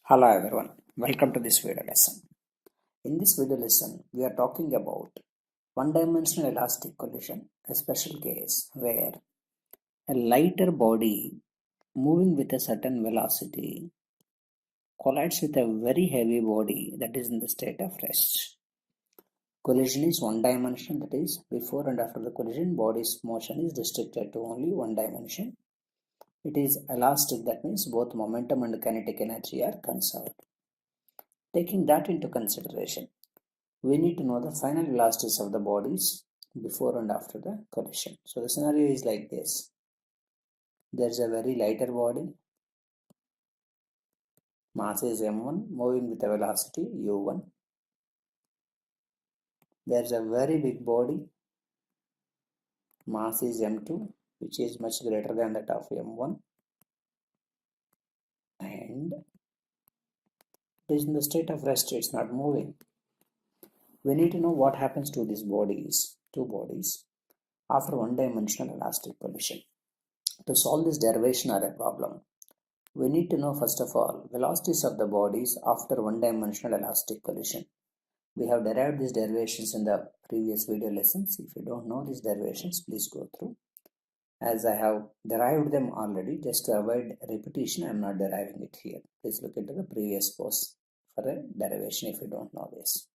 Hello everyone, welcome to this video lesson. In this video lesson, we are talking about one-dimensional elastic collision, a special case where a lighter body moving with a certain velocity collides with a very heavy body that is in the state of rest. Collision is one dimension, that is, before and after the collision, body's motion is restricted to only one dimension. It is elastic, that means both momentum and kinetic energy are conserved. Taking that into consideration, we need to know the final velocities of the bodies before and after the collision. So the scenario is like this. There is a very lighter body, mass is m1, moving with a velocity u1. There is a very big body, mass is m2, which is much greater than that of m1, and it is in the state of rest, it's not moving. We need to know what happens to these bodies, two bodies, after one-dimensional elastic collision. To solve this derivation or a problem, we need to know first of all velocities of the bodies after one-dimensional elastic collision. We have derived these derivations in the previous video lessons. If you don't know these derivations, please go through. As I have derived them already, just to avoid repetition, I am not deriving it here. Please look into the previous post for a derivation if you don't know this.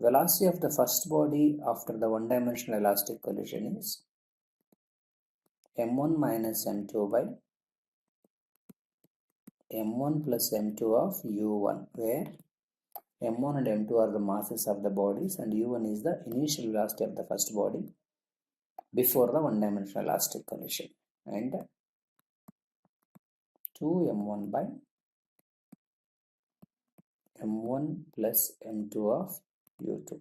Velocity of the first body after the one-dimensional elastic collision is m1 minus m2 by m1 plus m2 of u1, where m1 and m2 are the masses of the bodies and u1 is the initial velocity of the first body before the one-dimensional elastic collision, and 2m1 by m1 plus m2 of u2.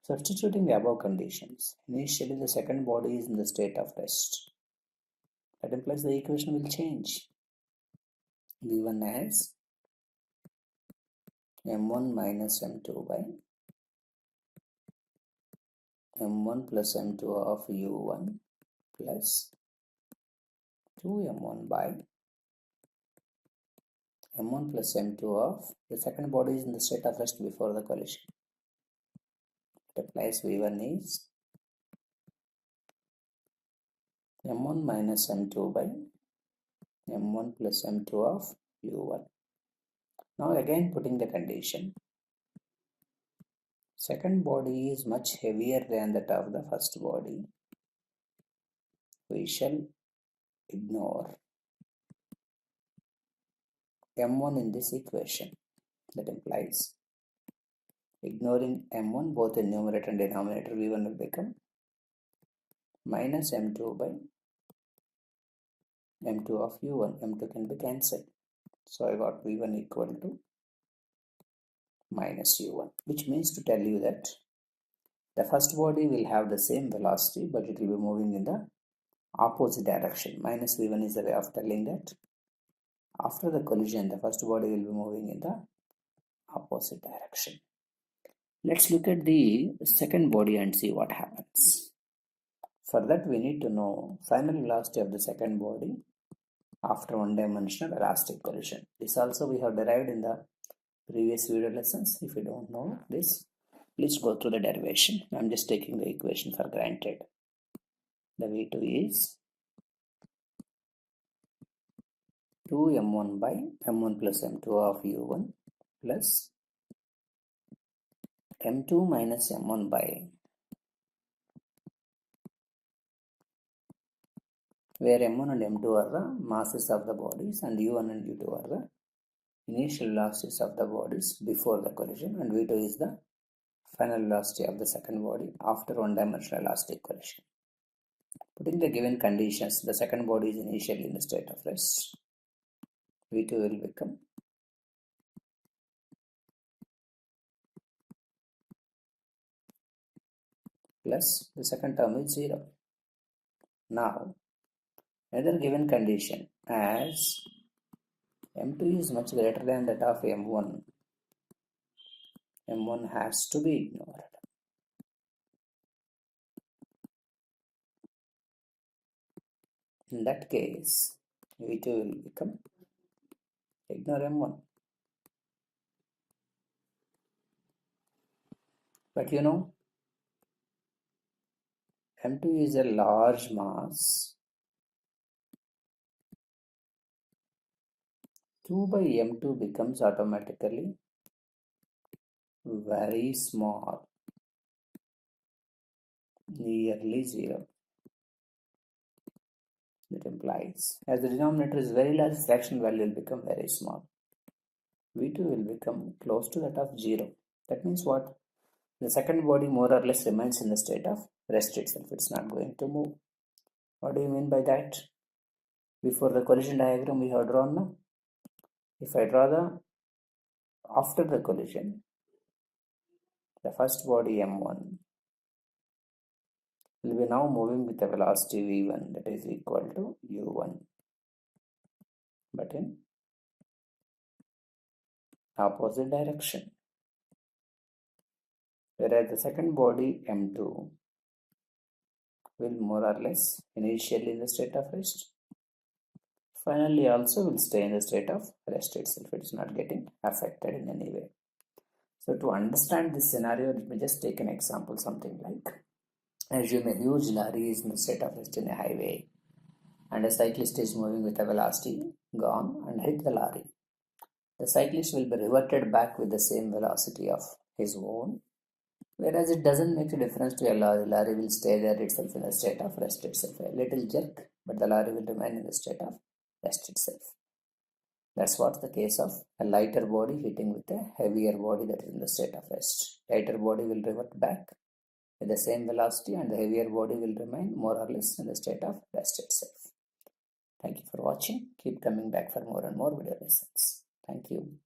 Substituting the above conditions, initially the second body is in the state of rest. That implies the equation will change. V1 as m1 minus m2 by m1 plus m2 of u1 plus 2m1 by m1 plus m2 of the second body is in the state of rest before the collision. It applies V1 is m1 minus m2 by m1 plus m2 of u1. Now again putting the condition, second body is much heavier than that of the first body. We shall ignore m1 in this equation. That implies ignoring m1 both in numerator and denominator, v1 will become minus m2 by m2 of u1. m2 can be cancelled. So I got v1 equal to minus u1, which means to tell you that the first body will have the same velocity, but it will be moving in the opposite direction. Minus v1 is the way of telling that after the collision, the first body will be moving in the opposite direction. Let's look at the second body and see what happens. For that, we need to know final velocity of the second body after one-dimensional elastic collision. This also we have derived in the previous video lessons. If you don't know this, please go through the derivation. I'm just taking the equation for granted. The V2 is 2m1 by m1 plus m2 of u1 plus m2 minus m1 by, where m1 and m2 are the masses of the bodies and u1 and u2 are the initial velocities of the bodies before the collision, and v2 is the final velocity of the second body after one-dimensional elastic collision. Putting the given conditions, the second body is initially in the state of rest. V2 will become plus the second term is 0. Now, another given condition, as m2 is much greater than that of m1, m1 has to be ignored. In that case, V2 will become, or M1. But you know, M2 is a large mass. 2 by M2 becomes automatically very small, nearly 0. That implies as the denominator is very large, fraction value will become very small. V2 will become close to that of 0. That means what? The second body more or less remains in the state of rest itself. It's not going to move. What do you mean by that? Before the collision diagram we have drawn now. If I draw the after the collision, the first body M1 will be now moving with a velocity V1 that is equal to U1, but in opposite direction. Whereas the second body M2 will more or less initially in the state of rest. Finally also will stay in the state of rest itself. It is not getting affected in any way. So to understand this scenario, let me just take an example, something like assume a huge lorry is in the state of rest in a highway and a cyclist is moving with a velocity gone and hit the lorry. The cyclist will be reverted back with the same velocity of his own, whereas it doesn't make a difference to a lorry. Lorry will stay there itself in the state of rest itself. A little jerk, but the lorry will remain in the state of rest itself. That's what's the case of a lighter body hitting with a heavier body that is in the state of rest. Lighter body will revert back with the same velocity and the heavier body will remain more or less in the state of rest itself. Thank you for watching. Keep coming back for more and more video lessons. Thank you.